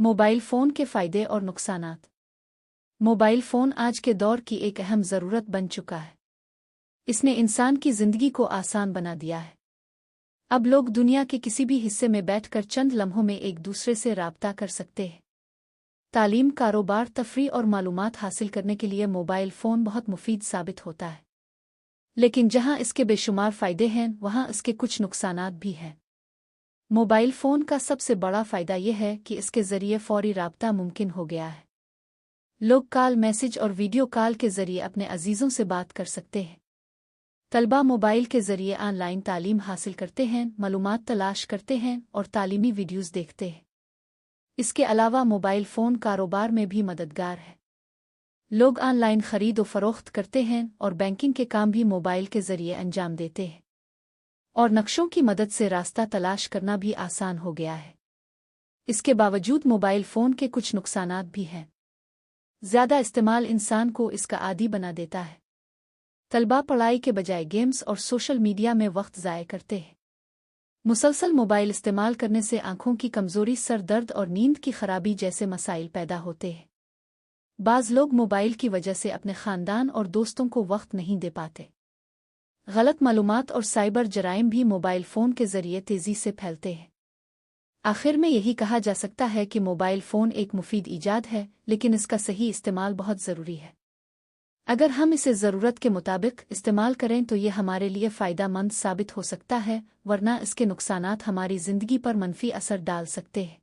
Mobile phone کے فائدے اور نقصانات۔ موبائل فون آج کے دور کی ایک اہم ضرورت بن چکا ہے۔ اس نے انسان کی زندگی کو آسان بنا دیا ہے۔ اب لوگ دنیا کے کسی بھی حصے میں بیٹھ کر چند لمحوں میں ایک دوسرے سے رابطہ کر سکتے ہیں۔ تعلیم، کاروبار، تفریح اور معلومات حاصل کرنے کے لیے موبائل فون بہت مفید ثابت ہوتا ہے۔ لیکن جہاں اس کے بے شمار فائدے ہیں، وہاں اس کے کچھ نقصانات بھی ہیں۔ موبائل فون کا سب سے بڑا فائدہ یہ ہے کہ اس کے ذریعے فوری رابطہ ممکن ہو گیا ہے۔ لوگ کال، میسج اور ویڈیو کال کے ذریعے اپنے عزیزوں سے بات کر سکتے ہیں۔ طلبہ موبائل کے ذریعے آن لائن تعلیم حاصل کرتے ہیں، معلومات تلاش کرتے ہیں اور تعلیمی ویڈیوز دیکھتے ہیں۔ اس کے علاوہ موبائل فون کاروبار میں بھی مددگار ہے۔ لوگ آن لائن خرید و فروخت کرتے ہیں اور بینکنگ کے کام بھی موبائل کے ذریعے انجام دیتے ہیں۔ اور نقشوں کی مدد سے راستہ تلاش کرنا بھی آسان ہو گیا ہے۔ اس کے باوجود موبائل فون کے کچھ نقصانات بھی ہیں۔ زیادہ استعمال انسان کو اس کا عادی بنا دیتا ہے۔ طلبہ پڑھائی کے بجائے گیمز اور سوشل میڈیا میں وقت ضائع کرتے ہیں۔ مسلسل موبائل استعمال کرنے سے آنکھوں کی کمزوری، سر درد اور نیند کی خرابی جیسے مسائل پیدا ہوتے ہیں۔ بعض لوگ موبائل کی وجہ سے اپنے خاندان اور دوستوں کو وقت نہیں دے پاتے۔ غلط معلومات اور سائبر جرائم بھی موبائل فون کے ذریعے تیزی سے پھیلتے ہیں۔ آخر میں یہی کہا جا سکتا ہے کہ موبائل فون ایک مفید ایجاد ہے، لیکن اس کا صحیح استعمال بہت ضروری ہے۔ اگر ہم اسے ضرورت کے مطابق استعمال کریں تو یہ ہمارے لیے فائدہ مند ثابت ہو سکتا ہے، ورنہ اس کے نقصانات ہماری زندگی پر منفی اثر ڈال سکتے ہیں۔